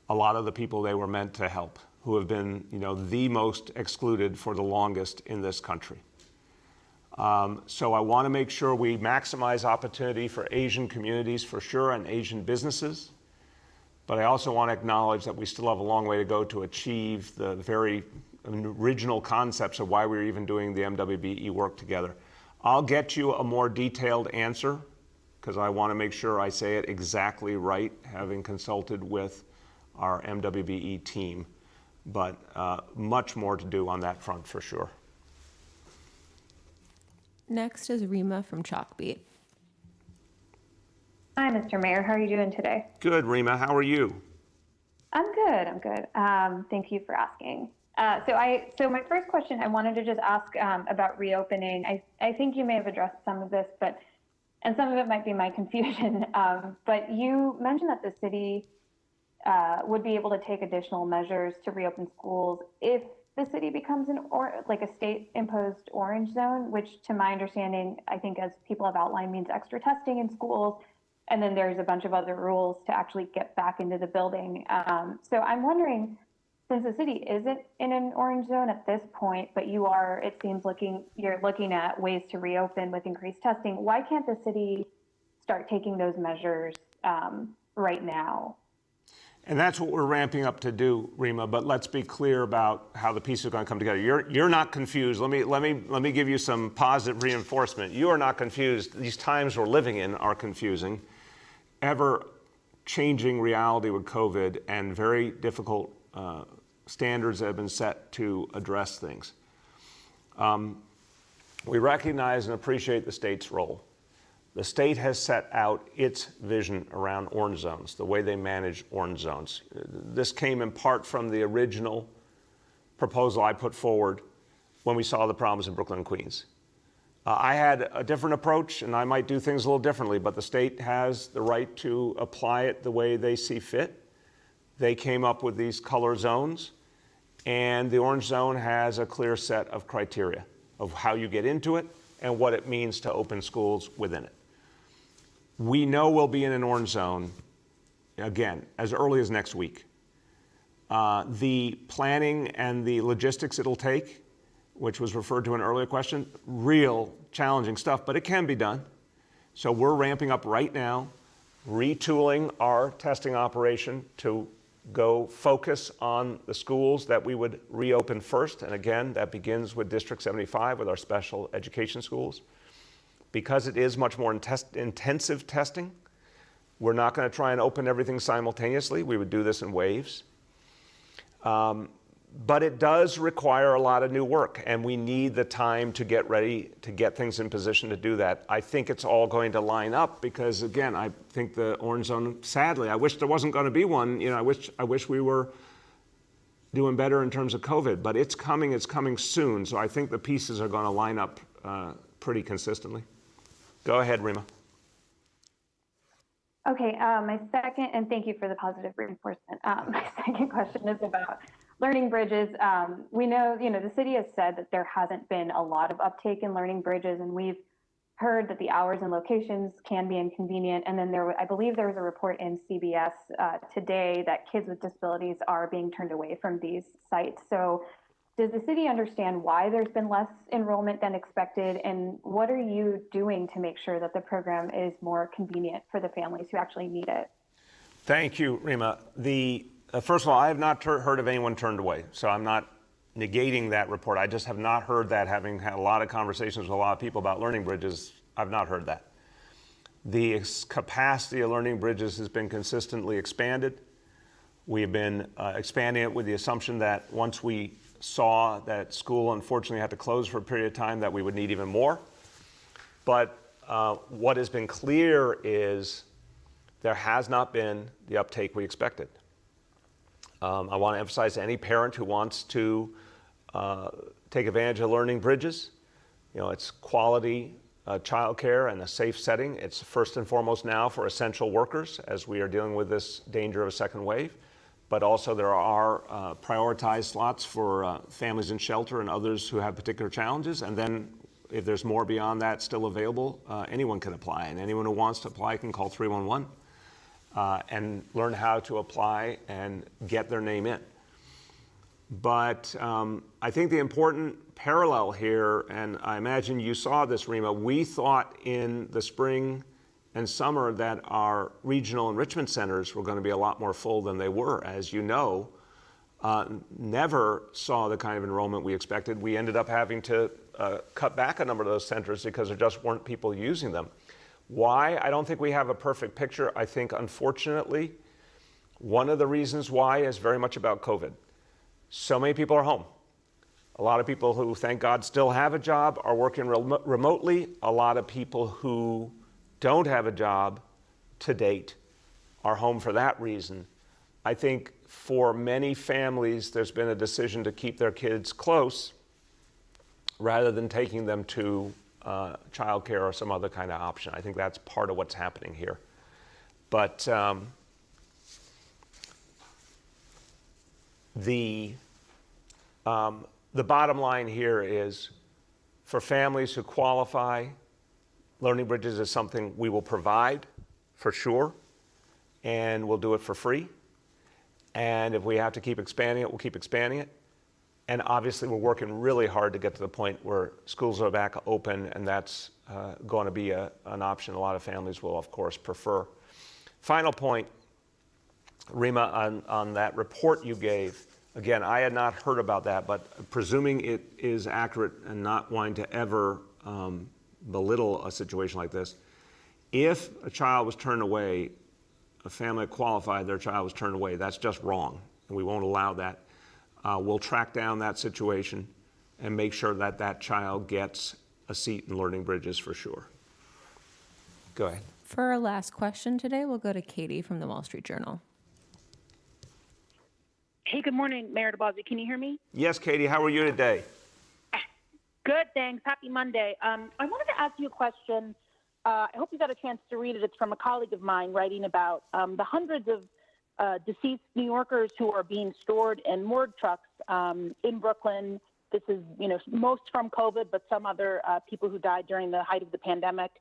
a lot of the people they were meant to help, who have been, the most excluded for the longest in this country. So I want to make sure we maximize opportunity for Asian communities for sure and Asian businesses. But I also want to acknowledge that we still have a long way to go to achieve the very original concepts of why we're even doing the MWBE work together. I'll get you a more detailed answer because I want to make sure I say it exactly right, having consulted with our MWBE team. But much more to do on that front for sure. Next is Rima from Chalkbeat. Hi, Mr. Mayor. How are you doing today? Good, Rima. How are you? I'm good. Thank you for asking. So my first question, I wanted to just ask about reopening. I think you may have addressed some of this, and some of it might be my confusion. But you mentioned that the city would be able to take additional measures to reopen schools if the city becomes a state-imposed orange zone, which to my understanding, I think as people have outlined, means extra testing in schools. And then there's a bunch of other rules to actually get back into the building. So I'm wondering, since the city isn't in an orange zone at this point, but it seems you're looking at ways to reopen with increased testing, why can't the city start taking those measures right now? And that's what we're ramping up to do, Rima. But let's be clear about how the pieces are going to come together. You're not confused. Let me give you some positive reinforcement. You are not confused. These times we're living in are confusing. Ever-changing reality with COVID and very difficult standards that have been set to address things. We recognize and appreciate the state's role. The state has set out its vision around orange zones, the way they manage orange zones. This came in part from the original proposal I put forward when we saw the problems in Brooklyn and Queens. I had a different approach, and I might do things a little differently, but the state has the right to apply it the way they see fit. They came up with these color zones, and the orange zone has a clear set of criteria of how you get into it and what it means to open schools within it. We know we'll be in an orange zone, again, as early as next week. The planning and the logistics it'll take which was referred to in an earlier question, real challenging stuff, but it can be done. So we're ramping up right now, retooling our testing operation to go focus on the schools that we would reopen first. And again, that begins with District 75 with our special education schools. Because it is much more intensive testing, we're not going to try and open everything simultaneously. We would do this in waves. But it does require a lot of new work, and we need the time to get ready to get things in position to do that. I think it's all going to line up because, again, I think the orange zone, sadly, I wish there wasn't going to be one. You know, I wish we were doing better in terms of COVID, but it's coming soon. So I think the pieces are going to line up pretty consistently. Go ahead, Rima. Okay, my second, and thank you for the positive reinforcement. My second question is about learning bridges. We know, the city has said that there hasn't been a lot of uptake in learning bridges, and we've heard that the hours and locations can be inconvenient. And then I believe there was a report in CBS today that kids with disabilities are being turned away from these sites. So does the city understand why there's been less enrollment than expected? And what are you doing to make sure that the program is more convenient for the families who actually need it? Thank you, Rima. First of all, I have not heard of anyone turned away, so I'm not negating that report. I just have not heard that, having had a lot of conversations with a lot of people about learning bridges. I've not heard that. The capacity of learning bridges has been consistently expanded. We have been expanding it with the assumption that once we saw that school unfortunately had to close for a period of time, that we would need even more. But what has been clear is there has not been the uptake we expected. I want to emphasize to any parent who wants to take advantage of learning bridges, it's quality childcare and a safe setting. It's first and foremost now for essential workers as we are dealing with this danger of a second wave. But also there are prioritized slots for families in shelter and others who have particular challenges. And then if there's more beyond that still available, anyone can apply. And anyone who wants to apply can call 311 and learn how to apply and get their name in. But I think the important parallel here, and I imagine you saw this, Rima, we thought in the spring and summer that our regional enrichment centers were going to be a lot more full than they were. As you know, never saw the kind of enrollment we expected. We ended up having to cut back a number of those centers because there just weren't people using them. Why? I don't think we have a perfect picture. I think, unfortunately, one of the reasons why is very much about COVID. So many people are home. A lot of people who, thank God, still have a job are working remotely. A lot of people who don't have a job to date are home for that reason. I think for many families, there's been a decision to keep their kids close rather than taking them to childcare or some other kind of option. I think that's part of what's happening here. But the bottom line here is for families who qualify, Learning Bridges is something we will provide for sure, and we'll do it for free. And if we have to keep expanding it, we'll keep expanding it. And obviously, we're working really hard to get to the point where schools are back open, and that's going to be an option a lot of families will, of course, prefer. Final point, Rima, on that report you gave. Again, I had not heard about that, but presuming it is accurate and not wanting to ever belittle a situation like this, if a child was turned away, a family qualified, their child was turned away, that's just wrong, and we won't allow that. We'll track down that situation and make sure that that child gets a seat in Learning Bridges for sure. Go ahead. For our last question today, we'll go to Katie from the Wall Street Journal. Hey, good morning, Mayor de Blasio. Can you hear me? Yes, Katie, how are you today? Good, thanks. Happy Monday. I wanted to ask you a question. I hope you got a chance to read it. It's from a colleague of mine writing about the hundreds of deceased New Yorkers who are being stored in morgue trucks in Brooklyn. This is, most from COVID, but some other people who died during the height of the pandemic.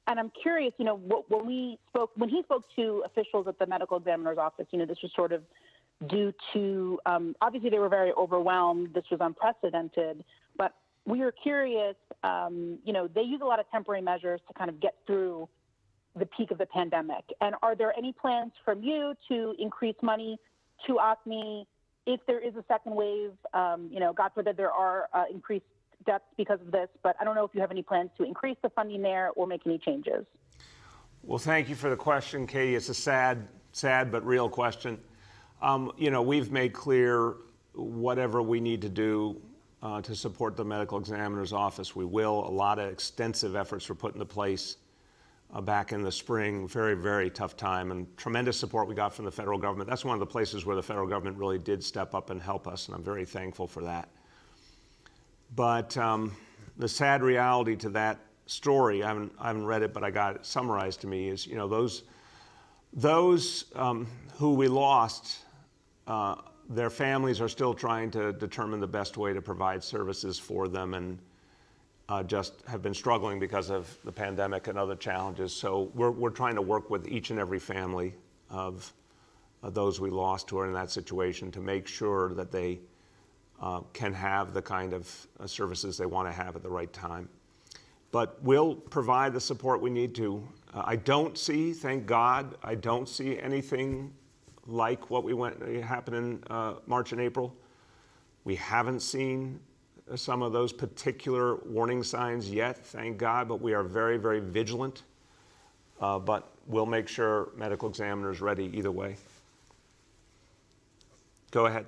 And I'm curious, when he spoke to officials at the medical examiner's office, this was sort of due to, obviously they were very overwhelmed. This was unprecedented. But we are curious, they use a lot of temporary measures to kind of get through the peak of the pandemic. And are there any plans from you to increase money to OCME if there is a second wave? God forbid there are increased deaths because of this, but I don't know if you have any plans to increase the funding there or make any changes. Well, thank you for the question, Katie. It's a sad but real question. We've made clear whatever we need to do to support the medical examiner's office, we will. A lot of extensive efforts were put into place back in the spring. Very, very tough time, and tremendous support we got from the federal government. That's one of the places where the federal government really did step up and help us, and I'm very thankful for that. But the sad reality to that story, I haven't read it, but I got it summarized to me, is those who we lost, their families are still trying to determine the best way to provide services for them, and just have been struggling because of the pandemic and other challenges. So we're trying to work with each and every family of those we lost who are in that situation to make sure that they can have the kind of services they want to have at the right time. But we'll provide the support we need to. I don't see, thank God, I don't see anything like what happened in March and April. We haven't seen some of those particular warning signs yet, thank God, but we are very, very vigilant. But we'll make sure medical examiners ready either way. Go ahead.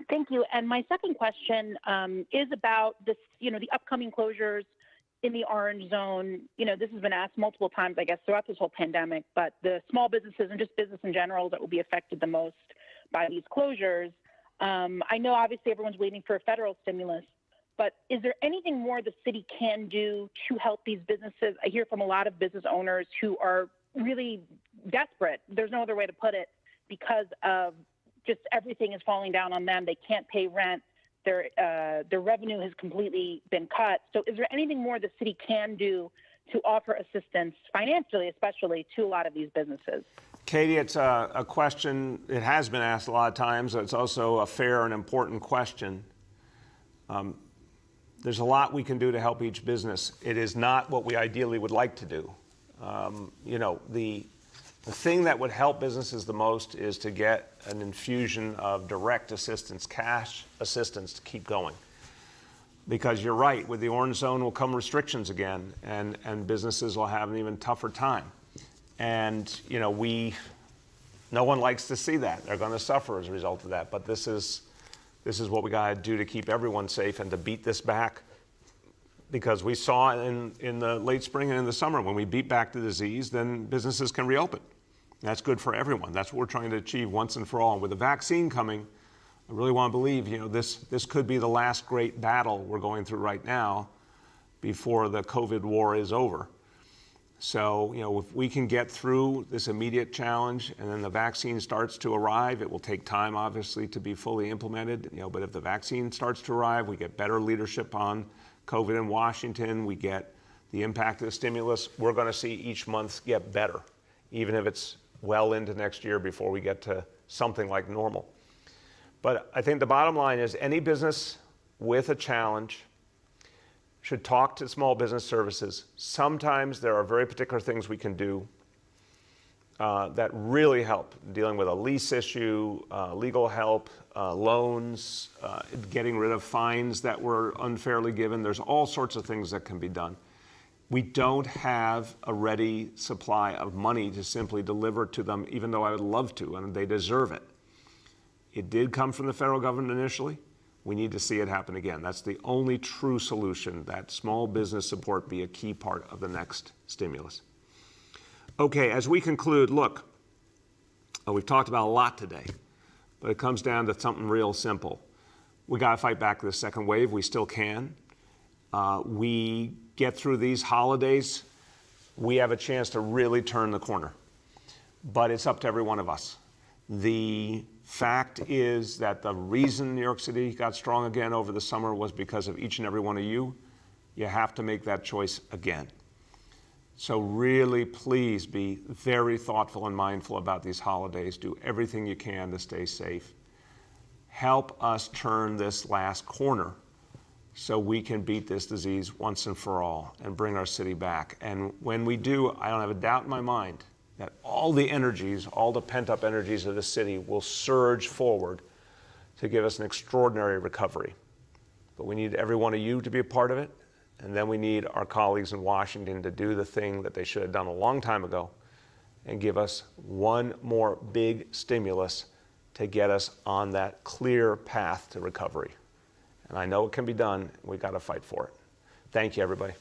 Thank you. And my second question is about this, the upcoming closures in the orange zone. This has been asked multiple times, I guess, throughout this whole pandemic, but the small businesses and just business in general that will be affected the most by these closures. I know obviously everyone's waiting for a federal stimulus, but is there anything more the city can do to help these businesses? I hear from a lot of business owners who are really desperate. There's no other way to put it, because of just everything is falling down on them. They can't pay rent. Their revenue has completely been cut. So is there anything more the city can do to offer assistance financially, especially to a lot of these businesses? Katie, it's a question, it has been asked a lot of times. It's also a fair and important question. There's a lot we can do to help each business. It is not what we ideally would like to do. The thing that would help businesses the most is to get an infusion of direct assistance, cash assistance to keep going. Because you're right, with the orange zone will come restrictions again, and businesses will have an even tougher time. And no one likes to see that. They're going to suffer as a result of that. But this is what we got to do to keep everyone safe and to beat this back. Because we saw in the late spring and in the summer, when we beat back the disease, then businesses can reopen. That's good for everyone. That's what we're trying to achieve once and for all. And with the vaccine coming, I really want to believe, this could be the last great battle we're going through right now before the COVID war is over. So, if we can get through this immediate challenge and then the vaccine starts to arrive, it will take time, obviously, to be fully implemented. But if the vaccine starts to arrive, we get better leadership on COVID in Washington, we get the impact of the stimulus, we're going to see each month get better, even if it's well into next year before we get to something like normal. But I think the bottom line is any business with a challenge should talk to small business services. Sometimes there are very particular things we can do that really help, dealing with a lease issue, legal help, loans, getting rid of fines that were unfairly given. There's all sorts of things that can be done. We don't have a ready supply of money to simply deliver to them, even though I would love to, and they deserve it. It did come from the federal government initially. We need to see it happen again. That's the only true solution, that small business support be a key part of the next stimulus. Okay, as we conclude, look, we've talked about a lot today, but it comes down to something real simple. We got to fight back this second wave. We still can. We get through these holidays, we have a chance to really turn the corner. But it's up to every one of us. The fact is that the reason New York City got strong again over the summer was because of each and every one of you. You have to make that choice again. So really, please be very thoughtful and mindful about these holidays. Do everything you can to stay safe. Help us turn this last corner so we can beat this disease once and for all and bring our city back. And when we do, I don't have a doubt in my mind that all the energies, all the pent-up energies of the city will surge forward to give us an extraordinary recovery. But we need every one of you to be a part of it, and then we need our colleagues in Washington to do the thing that they should have done a long time ago and give us one more big stimulus to get us on that clear path to recovery. And I know it can be done. We've got to fight for it. Thank you, everybody.